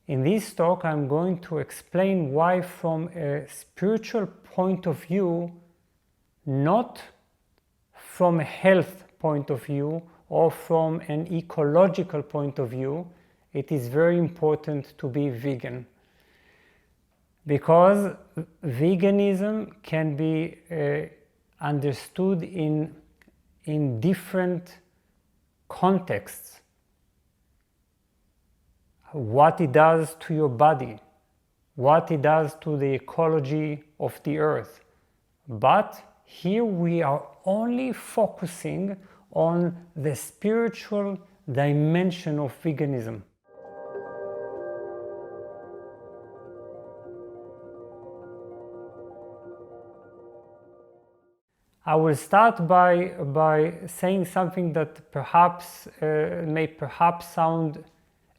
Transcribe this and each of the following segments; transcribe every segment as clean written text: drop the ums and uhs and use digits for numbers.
In this talk, I'm going to explain why from a spiritual point of view, not from a health point of view or from an ecological point of view, it is very important to be vegan. Because veganism can be understood in different contexts. What it does to your body, what it does to the ecology of the earth. But here we are only focusing on the spiritual dimension of veganism. I will start by saying something that perhaps may sound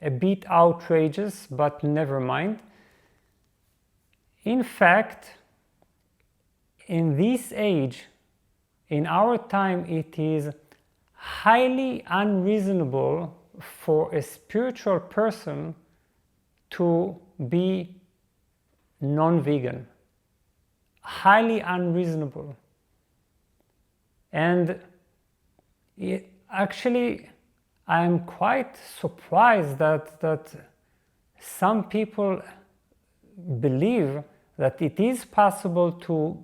a bit outrageous, but never mind. In fact, in this age, in our time, it is highly unreasonable for a spiritual person to be non-vegan. Highly unreasonable. And actually, I'm quite surprised that some people believe that it is possible to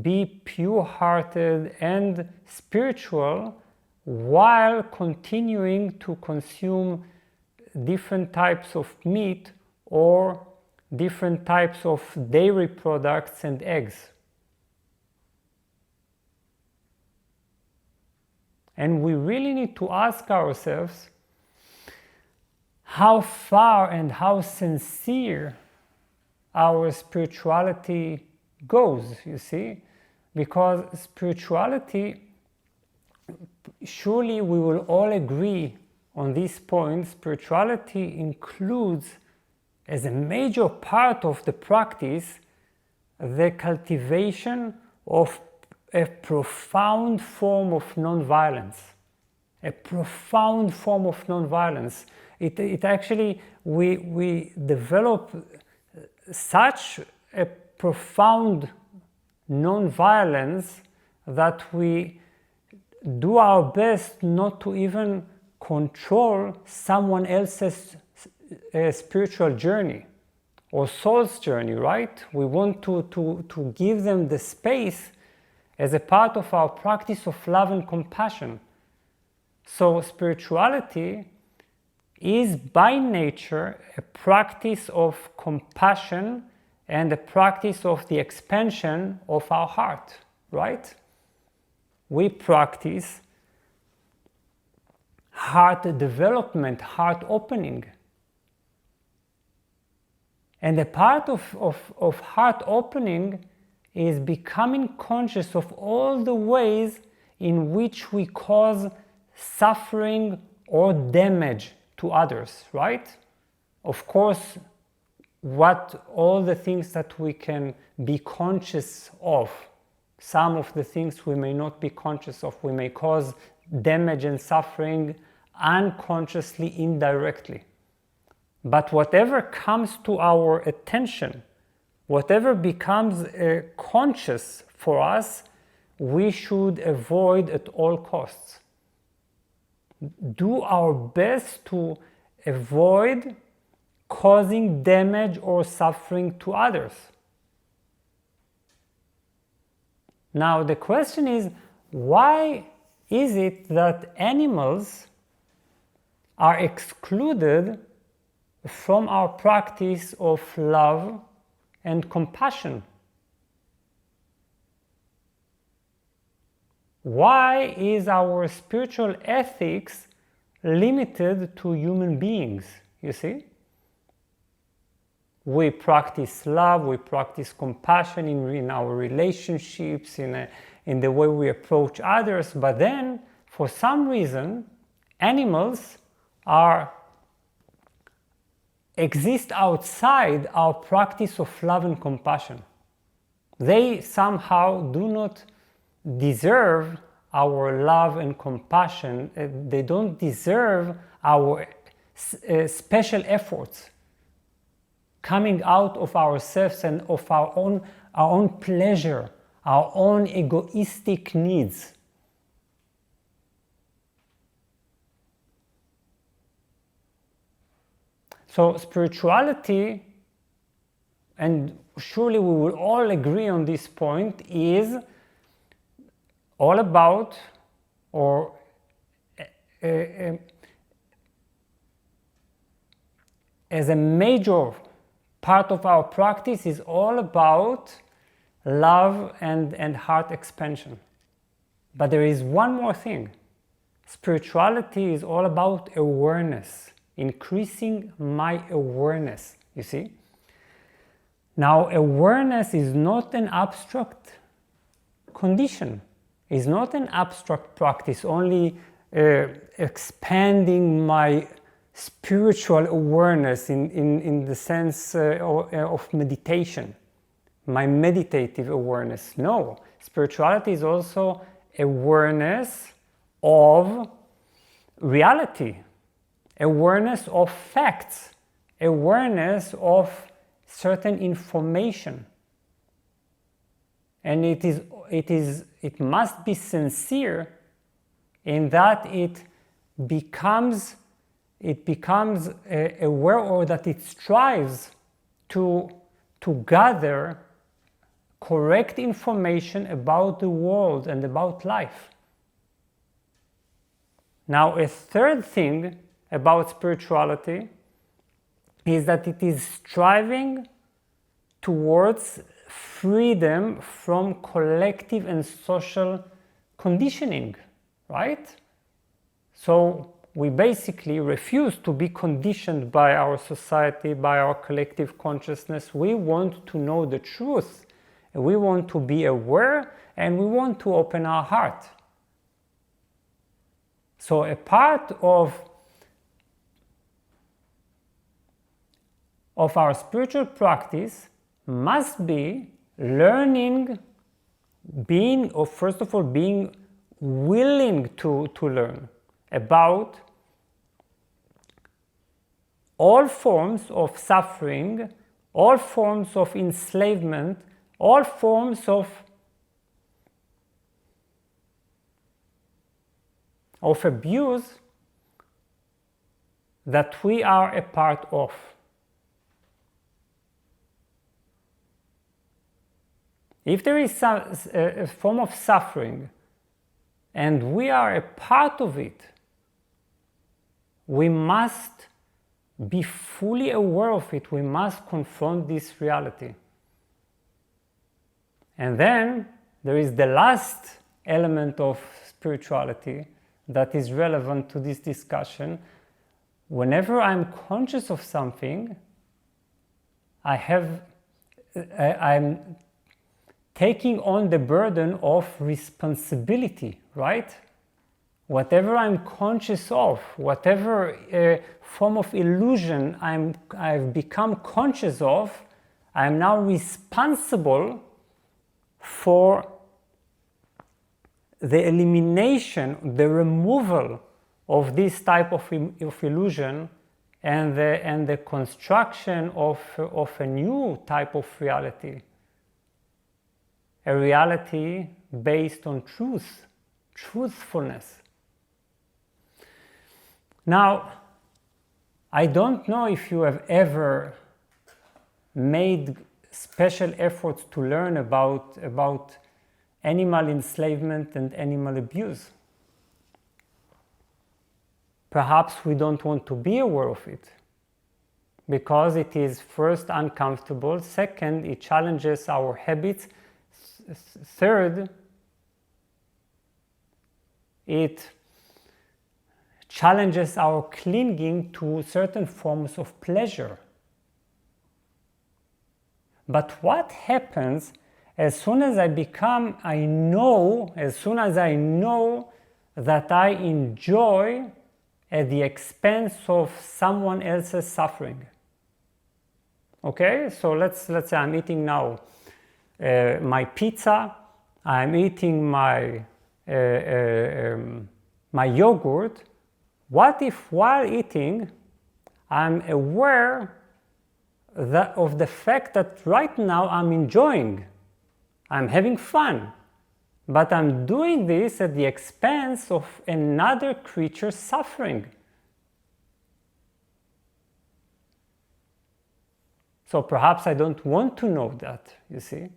be pure-hearted and spiritual while continuing to consume different types of meat or different types of dairy products and eggs. And we really need to ask ourselves how far and how sincere our spirituality goes, you see? Because spirituality, surely we will all agree on this point, spirituality includes as a major part of the practice the cultivation of a profound form of non-violence. A profound form of non-violence. It actually, we develop such a profound non-violence that we do our best not to even control someone else's spiritual journey or soul's journey, right? We want to give them the space as a part of our practice of love and compassion. So spirituality is by nature a practice of compassion and a practice of the expansion of our heart, right? We practice heart development, heart opening. And a part of heart opening is becoming conscious of all the ways in which we cause suffering or damage to others, right? Of course, all the things that we can be conscious of, some of the things we may not be conscious of, we may cause damage and suffering unconsciously, indirectly. But whatever comes to our attention, whatever becomes conscious for us, we should avoid at all costs. Do our best to avoid causing damage or suffering to others. Now the question is, why is it that animals are excluded from our practice of love and compassion? Why is our spiritual ethics limited to human beings, you see? We practice love, we practice compassion in our relationships, in the way we approach others, but then, for some reason, animals exist outside our practice of love and compassion. They somehow do not deserve our love and compassion. They don't deserve our special efforts. coming out of ourselves and of our own pleasure, our own egoistic needs. So spirituality, and surely we will all agree on this point, is all about, or as a major part of our practice, is all about love and heart expansion. But there is one more thing. Spirituality is all about awareness, increasing my awareness, you see? Now, awareness is not an abstract condition. It's not an abstract practice, only expanding my spiritual awareness in the sense of meditation, my meditative awareness. No, spirituality is also awareness of reality, awareness of facts, awareness of certain information. And it must be sincere in that it becomes aware, or that it strives to gather correct information about the world and about life. Now, a third thing about spirituality is that it is striving towards freedom from collective and social conditioning, right? So we basically refuse to be conditioned by our society, by our collective consciousness. We want to know the truth. We want to be aware, and we want to open our heart. So a part of our spiritual practice must be learning, first of all, being willing to learn about all forms of suffering, all forms of enslavement, all forms of abuse that we are a part of. If there is a form of suffering and we are a part of it, we must be fully aware of it. We must confront this reality. And then there is the last element of spirituality that is relevant to this discussion. Whenever I'm conscious of something, I'm taking on the burden of responsibility, right? Whatever I'm conscious of, whatever form of illusion I've become conscious of, I'm now responsible for the elimination, the removal of this type of illusion, and the construction of a new type of reality. A reality based on truth, truthfulness. Now, I don't know if you have ever made special efforts to learn about animal enslavement and animal abuse. Perhaps we don't want to be aware of it because it is first uncomfortable, second, it challenges our habits, third, it challenges our clinging to certain forms of pleasure. But what happens as soon as I know that I enjoy at the expense of someone else's suffering? Okay, so let's say I'm eating now my pizza, I'm eating my yogurt. What if while eating I'm aware the fact that right now I'm enjoying, I'm having fun, but I'm doing this at the expense of another creature suffering. So perhaps I don't want to know that, you see.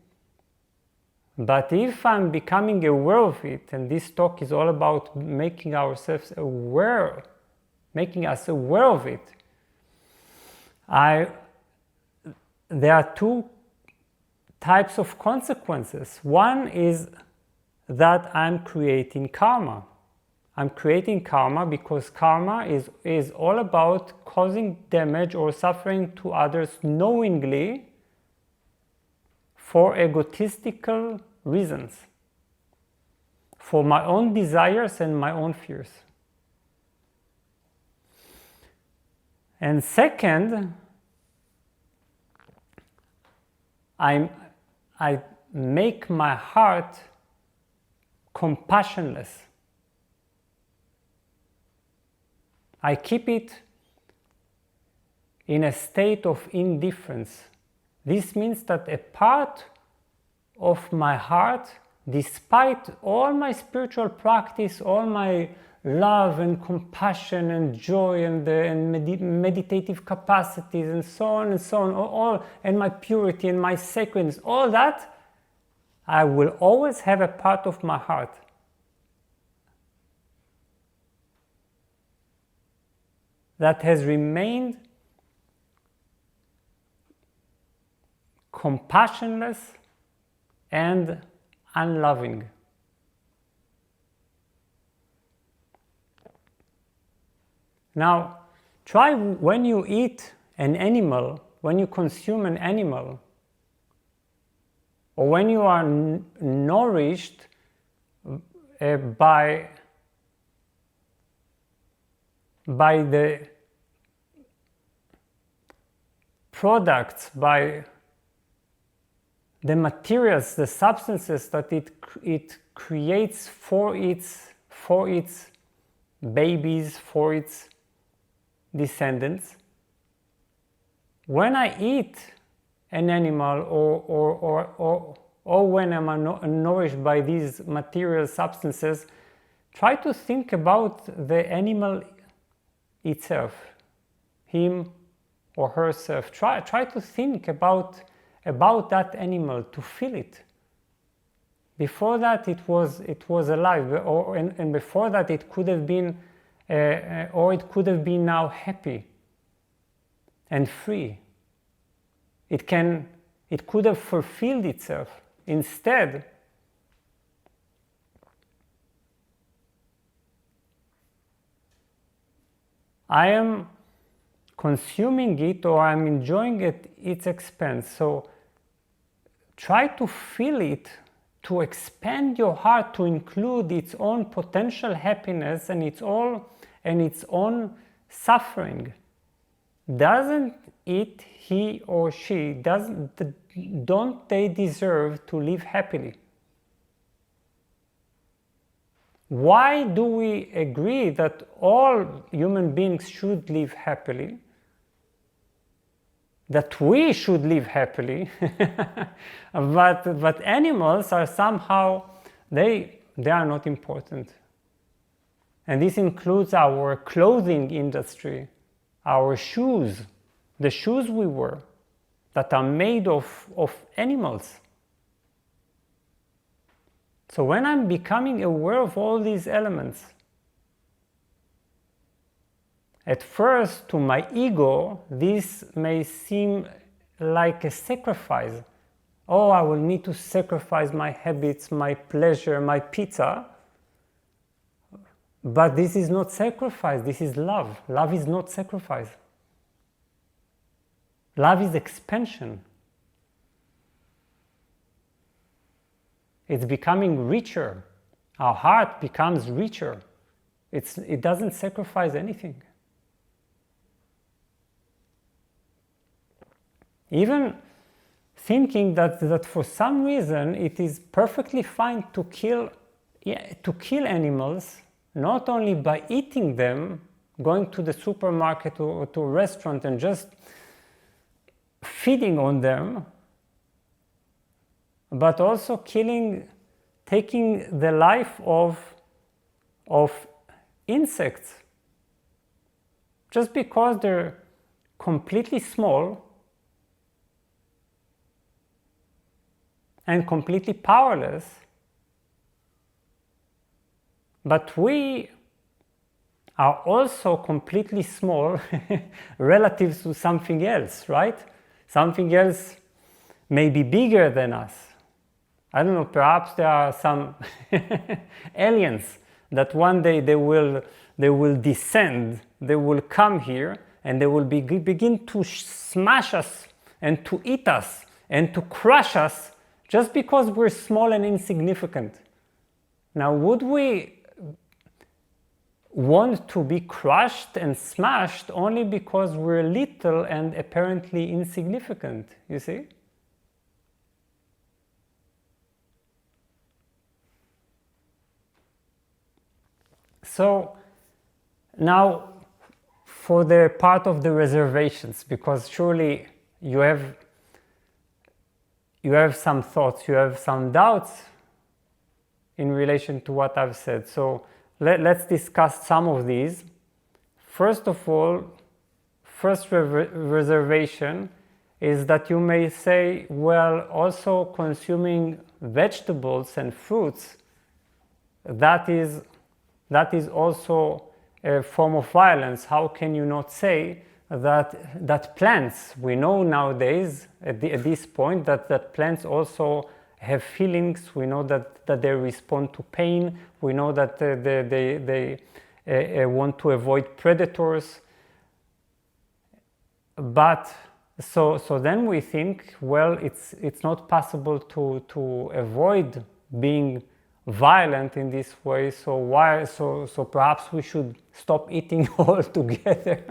But if I'm becoming aware of it, and this talk is all about making ourselves aware, making us aware of it, there are two types of consequences. One is that I'm creating karma. I'm creating karma because karma is all about causing damage or suffering to others knowingly for egotistical reasons, for my own desires and my own fears. And second, I make my heart compassionless. I keep it in a state of indifference. This means that a part of my heart, despite all my spiritual practice, all my love and compassion and joy and meditative capacities and so on, and my purity and my sacredness, all that, I will always have a part of my heart that has remained compassionless and unloving. Now, try when you eat an animal, when you consume an animal, or when you are nourished by the products, by the materials, the substances that it creates for its babies, for its descendants. When I eat an animal or when I'm nourished by these material substances, try to think about the animal itself, him or herself. Try to think about that animal, to feel it. Before that it was alive, and before that it could have been or it could have been now happy and free. It could have fulfilled itself. Instead, I am consuming it, or I'm enjoying it at its expense. So try to feel it, to expand your heart to include its own potential happiness and its own suffering. Doesn't it, he or she, don't they deserve to live happily? Why do we agree that all human beings should live happily? That we should live happily, but animals are somehow, they are not important. And this includes our clothing industry, our shoes, the shoes we wear that are made of animals. So when I'm becoming aware of all these elements, at first, to my ego, this may seem like a sacrifice. Oh, I will need to sacrifice my habits, my pleasure, my pizza. But this is not sacrifice, this is love. Love is not sacrifice. Love is expansion. It's becoming richer. Our heart becomes richer. It doesn't sacrifice anything. Even thinking that for some reason it is perfectly fine to kill animals, not only by eating them, going to the supermarket or to a restaurant and just feeding on them, but also taking the life of insects. Just because they're completely small and completely powerless, but we are also completely small relative to something else, right? Something else may be bigger than us. I don't know, perhaps there are some aliens that one day they will descend, they will come here, and they will begin to smash us and to eat us and to crush us just because we're small and insignificant. Now, would we want to be crushed and smashed only because we're little and apparently insignificant, you see? So now for the part of the reservations, because surely you have some thoughts, you have some doubts in relation to what I've said. So let's discuss some of these. First of all, first reservation is that you may say, well, also consuming vegetables and fruits, that is also a form of violence. How can you not say that plants, we know nowadays at this point that plants also have feelings, we know that they respond to pain, we know that they want to avoid predators. But so then we think, well, it's not possible to avoid being violent in this way, so perhaps we should stop eating altogether.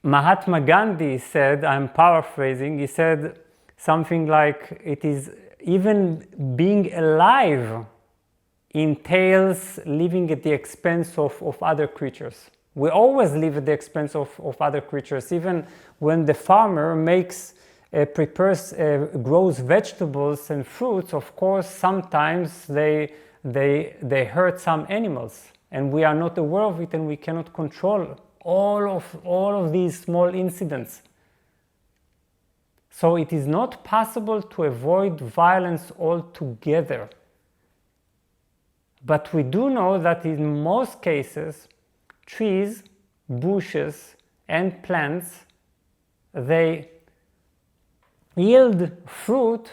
Mahatma Gandhi said, I'm paraphrasing, he said something like, it is even being alive entails living at the expense of other creatures. We always live at the expense of other creatures, even when the farmer grows vegetables and fruits. Of course, sometimes they hurt some animals, and we are not aware of it, and we cannot control all of these small incidents. So it is not possible to avoid violence altogether. But we do know that in most cases, trees, bushes, and plants, they yield fruit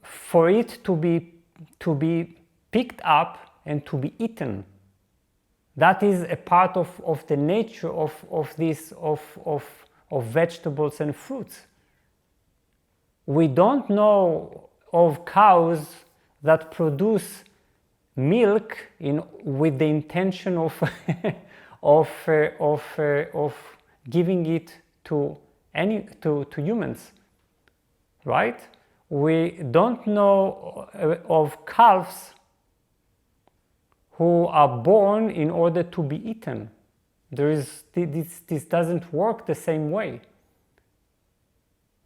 for it to be picked up and to be eaten. That is a part of the nature of vegetables and fruits. We don't know of cows that produce milk with the intention of giving it to humans, right? We don't know of calves who are born in order to be eaten. This doesn't work the same way.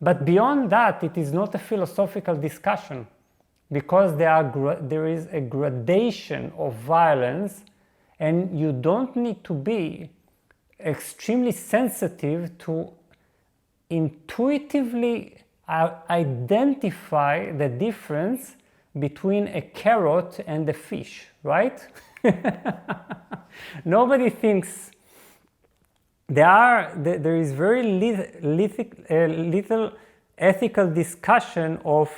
But beyond that, it is not a philosophical discussion, because there is a gradation of violence, and you don't need to be extremely sensitive to intuitively identify the difference between a carrot and a fish, right? Nobody thinks there is very little ethical discussion of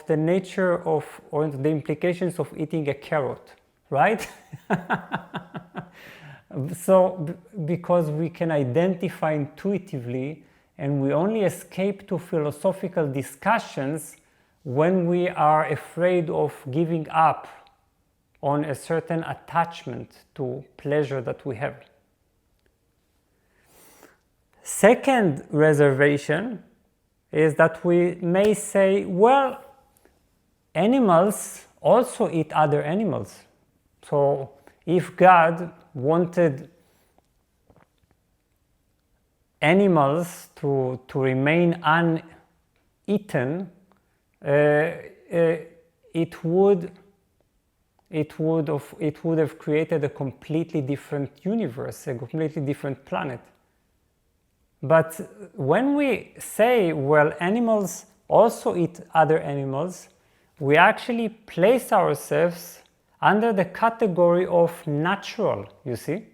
the nature or the implications of eating a carrot, right? So because we can identify intuitively, and we only escape to philosophical discussions when we are afraid of giving up on a certain attachment to pleasure that we have. Second reservation is that we may say, well, animals also eat other animals. So if God wanted animals to remain uneaten, it would have created a completely different universe, a completely different planet. But when we say, well, animals also eat other animals, we actually place ourselves under the category of natural, you see?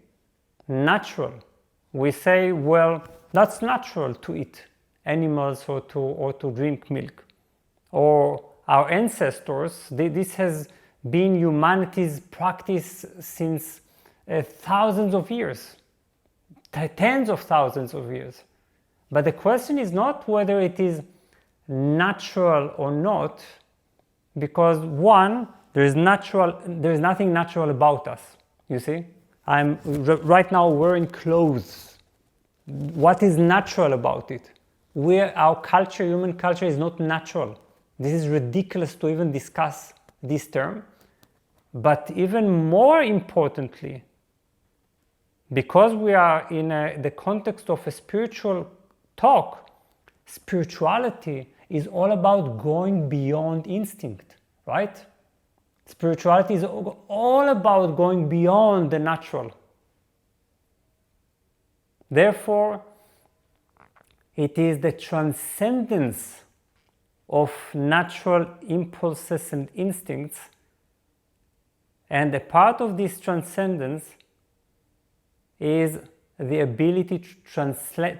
Natural. We say, well, that's natural to eat animals or to drink milk. Or our ancestors, this has been humanity's practice since thousands of years, tens of thousands of years. But the question is not whether it is natural or not, because one, there is nothing natural about us, you see? I'm right now wearing clothes. What is natural about it? Our culture, human culture, is not natural. This is ridiculous to even discuss this term. But even more importantly, because we are in the context of a spiritual talk, spirituality is all about going beyond instinct, right? Spirituality is all about going beyond the natural. Therefore, it is the transcendence of natural impulses and instincts, and a part of this transcendence is the ability to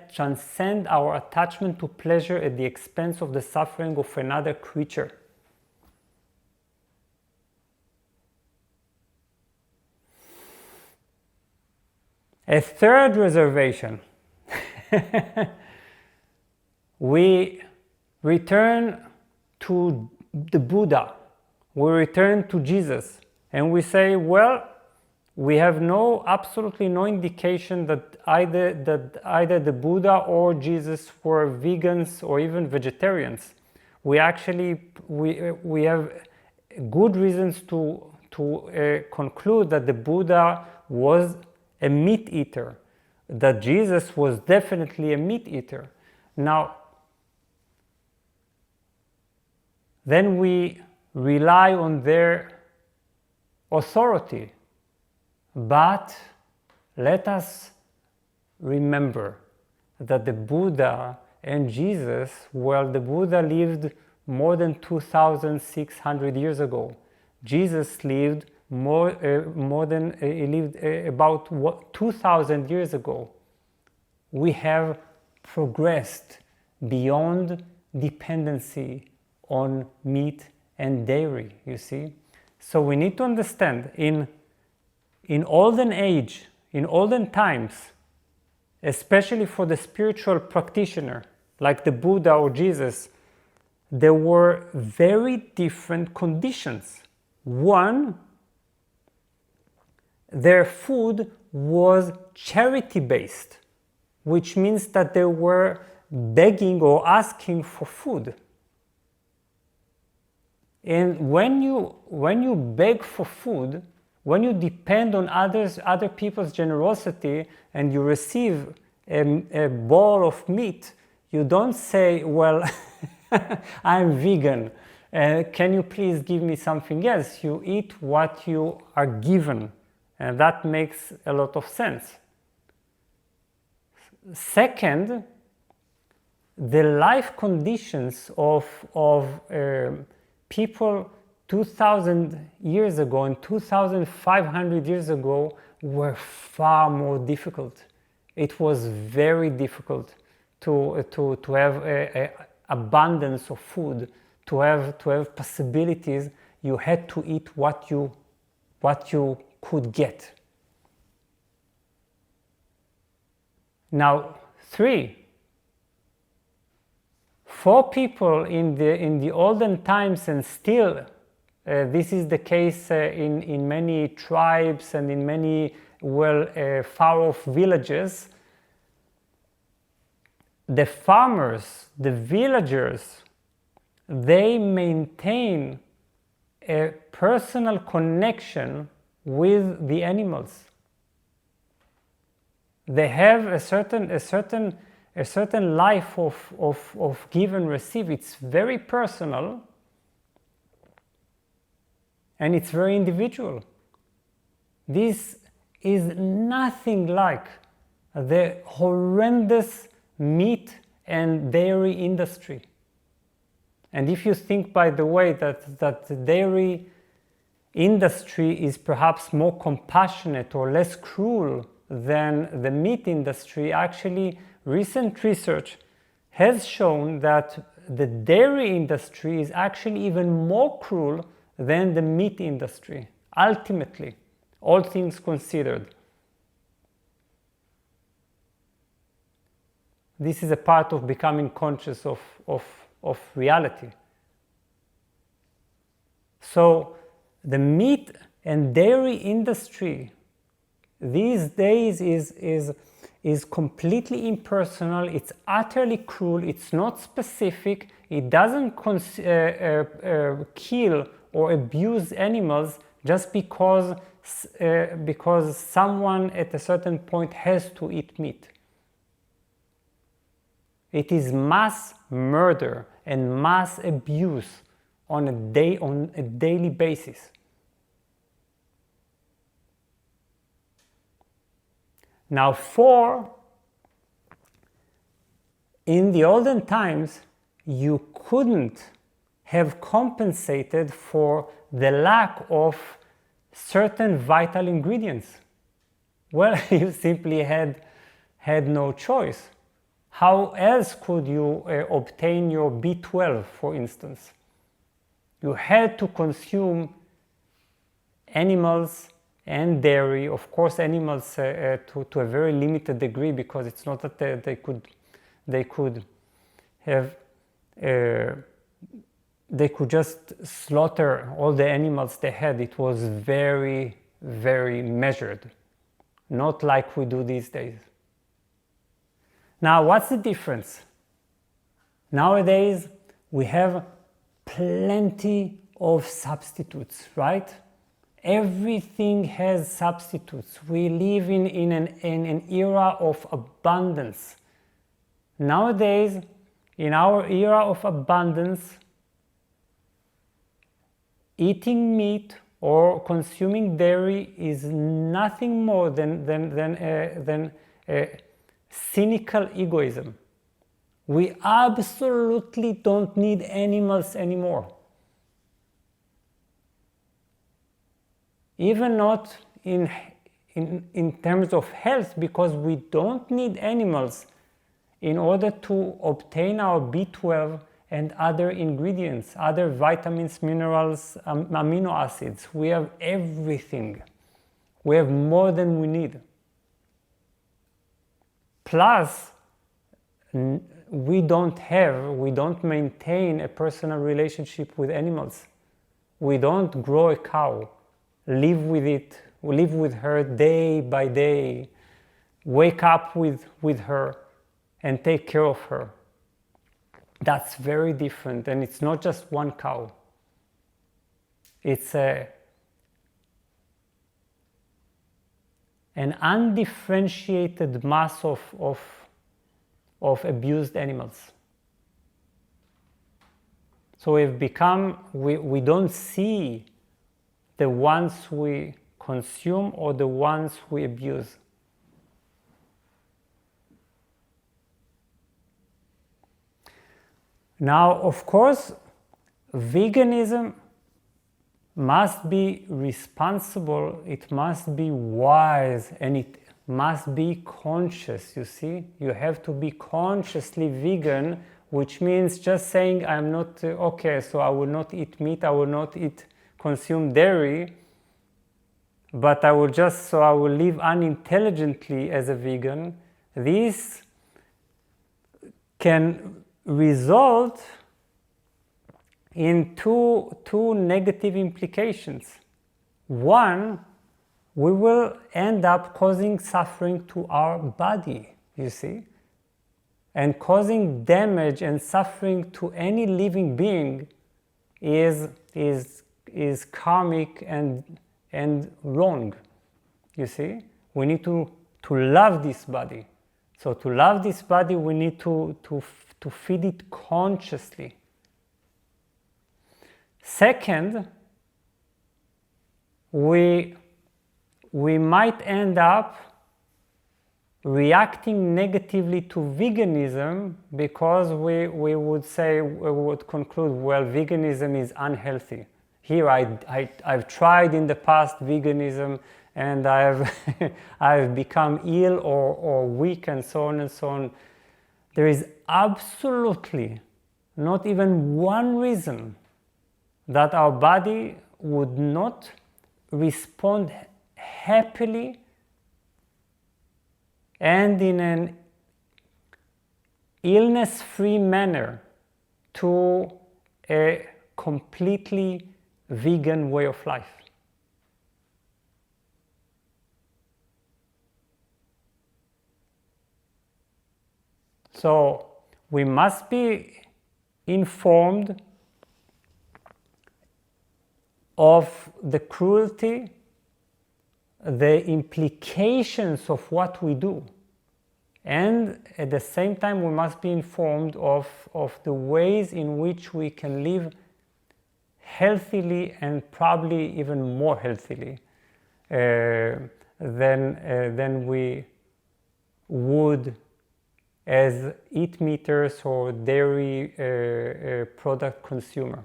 transcend our attachment to pleasure at the expense of the suffering of another creature. A third reservation. We return to the Buddha, we return to Jesus, and we say, well, we have absolutely no indication that either the Buddha or Jesus were vegans or even vegetarians. We have good reasons to conclude that the Buddha was a meat eater, that Jesus was definitely a meat eater. Now, then we rely on their authority. But let us remember that the Buddha and Jesus, well, the Buddha lived more than 2,600 years ago. Jesus lived about 2,000 years ago. We have progressed beyond dependency on meat and dairy, you see. So we need to understand in olden age, in olden times, especially for the spiritual practitioner, like the Buddha or Jesus, there were very different conditions. One, their food was charity-based, which means that they were begging or asking for food. And when you beg for food, when you depend on other people's generosity and you receive a bowl of meat, you don't say, well, I'm vegan, can you please give me something else? You eat what you are given, and that makes a lot of sense. Second, the life conditions of people 2,000 years ago and 2,500 years ago were far more difficult. It was very difficult to have a abundance of food, to have possibilities. You had to eat what you could get. Now, for people in the olden times, and still this is the case in many tribes and in many far-off villages, the farmers, the villagers, they maintain a personal connection with the animals. They have a certain a certain life of give and receive. It's very personal and it's very individual. This is nothing like the horrendous meat and dairy industry. And if you think, by the way, that the dairy industry is perhaps more compassionate or less cruel than the meat industry, actually recent research has shown that the dairy industry is actually even more cruel than the meat industry, ultimately, all things considered. This is a part of becoming conscious of reality. So the meat and dairy industry these days is completely impersonal, it's utterly cruel, it's not specific, it doesn't kill or abuse animals just because someone at a certain point has to eat meat. It is mass murder and mass abuse on a daily basis. Now, in the olden times, you couldn't have compensated for the lack of certain vital ingredients. Well, you simply had no choice. How else could you obtain your B12, for instance? You had to consume animals and dairy, of course animals to a very limited degree, because it's not that they could just slaughter all the animals they had. It was very, very measured, not like we do these days. Now, what's the difference? Nowadays, we have plenty of substitutes, right? Everything has substitutes. We live in an era of abundance. Nowadays, in our era of abundance, eating meat or consuming dairy is nothing more than cynical egoism. We absolutely don't need animals anymore. Even not in terms of health, because we don't need animals in order to obtain our B12 and other ingredients, other vitamins, minerals, amino acids. We have everything. We have more than we need. Plus, we don't maintain a personal relationship with animals. We don't grow a cow, live with her day by day, wake up with her and take care of her. That's very different, and it's not just one cow. It's an undifferentiated mass of abused animals. So we don't see the ones we consume or the ones we abuse. Now, of course, veganism must be responsible, it must be wise, and it must be conscious, you see? You have to be consciously vegan, which means just saying, I'm not, okay, so I will not eat meat, I will not consume dairy, but I will live unintelligently as a vegan. This can result in two negative implications. One, we will end up causing suffering to our body, you see, and causing damage and suffering to any living being is karmic and wrong, you see. We need to love this body. So to love this body, we need to feed it consciously. Second, we might end up reacting negatively to veganism because we would conclude, well, veganism is unhealthy. Here I've tried in the past veganism and I've become ill or weak and so on and so on. There is absolutely not even one reason that our body would not respond happily and in an illness-free manner to a completely vegan way of life. So we must be informed of the cruelty, the implications of what we do. And at the same time, we must be informed of the ways in which we can live healthily and probably even more healthily than we would as eat-meters or dairy product consumer.